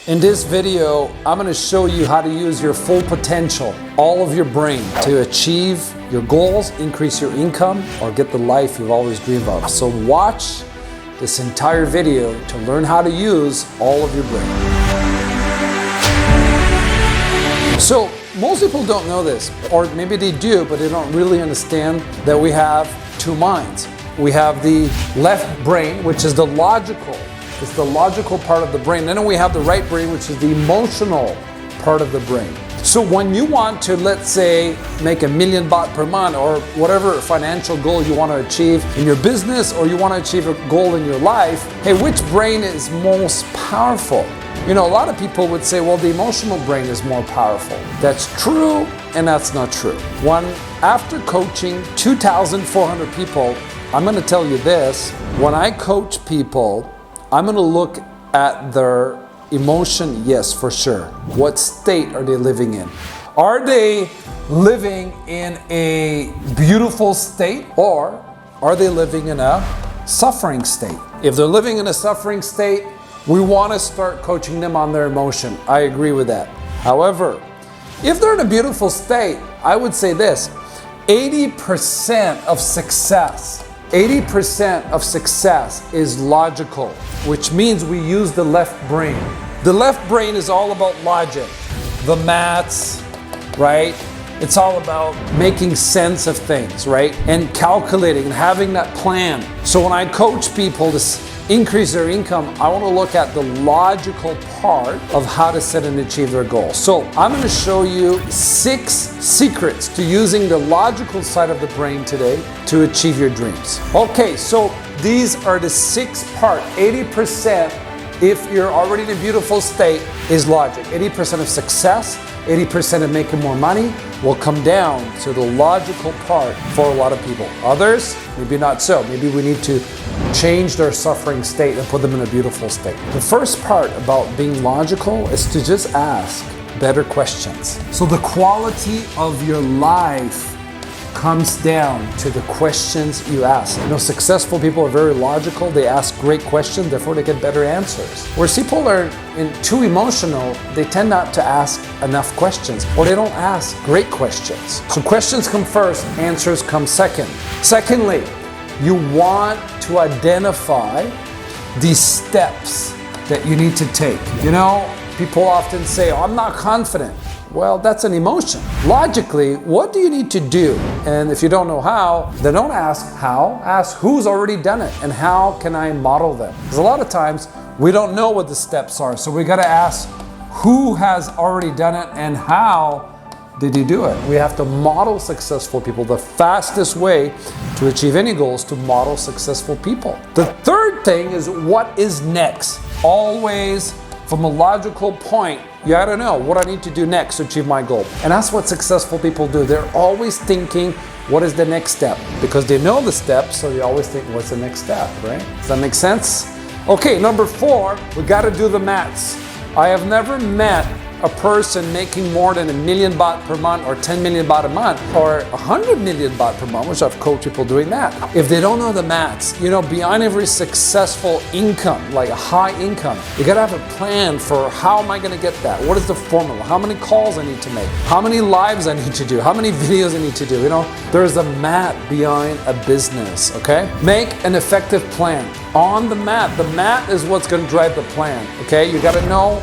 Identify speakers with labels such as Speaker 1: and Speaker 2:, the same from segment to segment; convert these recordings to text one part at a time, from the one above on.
Speaker 1: In this video, I'm going to show you how to use your full potential, all of your brain, to achieve your goals, increase your income, or get the life you've always dreamed of. So watch this entire video to learn how to use all of your brain. So most people don't know this, or maybe they do, but they don't really understand that we have two minds. We have the left brain, which is the logical. It's the logical part of the brain. Then we have the right brain, which is the emotional part of the brain. So when you want to, let's say, make $1 million per month or whatever financial goal you want to achieve in your business, or you want to achieve a goal in your life, hey, which brain is most powerful? You know, a lot of people would say, well, the emotional brain is more powerful. That's true, and that's not true. After coaching 2,400 people, I'm going to tell you this. When I coach people, I'm going to look at their emotion, yes, for sure. What state are they living in? Are they living in a beautiful state, or are they living in a suffering state? If they're living in a suffering state, we want to start coaching them on their emotion. I agree with that. However, if they're in a beautiful state, I would say this: 80% of success is logical, which means we use the left brain. The left brain is all about logic, the maths, right? It's all about making sense of things, right? And calculating and having that plan. So when I coach people to increase their income, I want to look at the logical part of how to set and achieve their goals. So I'm going to show you 6 secrets to using the logical side of the brain today to achieve your dreams. Okay, so these are the 6 part. 80%, if you're already in a beautiful state, is logic. 80% of success, 80% of making more money will come down to the logical part for a lot of people. Others, maybe not so. Maybe we need to change their suffering state and put them in a beautiful state. The first part about being logical is to just ask better questions. So the quality of your life comes down to the questions you ask. You know, successful people are very logical. They ask great questions, therefore they get better answers. Where people are too emotional, they tend not to ask enough questions, or they don't ask great questions. So questions come first, answers come second. Secondly, you want to identify the steps that you need to take. You know, people often say, oh, I'm not confident. Well, that's an emotion. Logically, what do you need to do? And if you don't know how, then don't ask how, ask who's already done it and how can I model them? Because a lot of times we don't know what the steps are. So we got to ask who has already done it and how did he do it? We have to model successful people. The fastest way to achieve any goal is to model successful people. The third thing is, what is next? Always, from a logical point, you gotta know what I need to do next to achieve my goal. And that's what successful people do. They're always thinking, what is the next step? Because they know the steps, so they always think, what's the next step, right? Does that make sense? Okay, number 4, we gotta do the maths. I have never met a person making more than $1 million baht per month, or 10 million baht a month, or 100 million baht per month, which I've coached people doing that. If they don't know the maths, you know, beyond every successful income, like a high income, you gotta have a plan for how am I gonna get that? What is the formula? How many calls I need to make? How many lives I need to do? How many videos I need to do? You know, there's a math behind a business, okay? Make an effective plan. On the math is what's gonna drive the plan, okay? You gotta know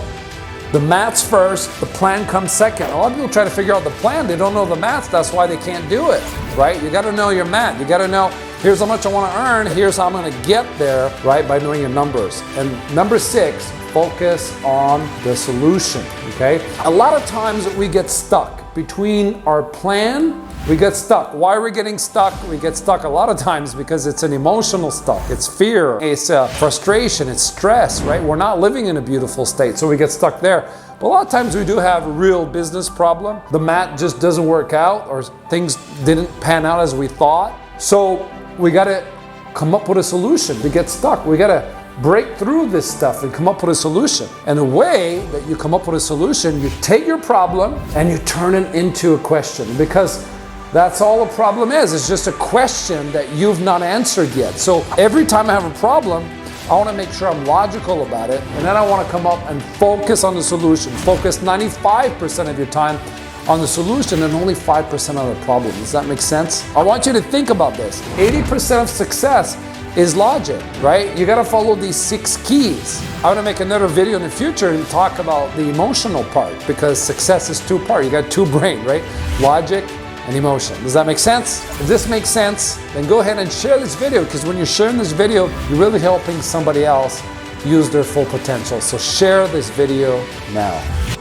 Speaker 1: the maths first, the plan comes second. A lot of people try to figure out the plan, they don't know the maths, that's why they can't do it, right? You gotta know your math. You gotta know, here's how much I wanna earn, here's how I'm gonna get there, right? By knowing your numbers. And number 6, focus on the solution, okay? A lot of times we get stuck between our plan. We get stuck. Why are we getting stuck? We get stuck a lot of times because it's an emotional stuck. It's fear, it's frustration, it's stress, right? We're not living in a beautiful state, so we get stuck there. But a lot of times we do have a real business problem. The math just doesn't work out, or things didn't pan out as we thought. So we gotta come up with a solution. We get stuck. We gotta break through this stuff and come up with a solution. And the way that you come up with a solution, you take your problem and you turn it into a question, because that's all a problem is. It's just a question that you've not answered yet. So every time I have a problem, I want to make sure I'm logical about it, and then I want to come up and focus on the solution. Focus 95% of your time on the solution and only 5% on the problem. Does that make sense? I want you to think about this. 80% of success is logic, right? You got to follow these 6 keys. I want to make another video in the future and talk about the emotional part, because success is 2-part. You got 2 brain, right? Logic and emotion. Does that make sense? If this makes sense, then go ahead and share this video, because when you're sharing this video, you're really helping somebody else use their full potential. So share this video now.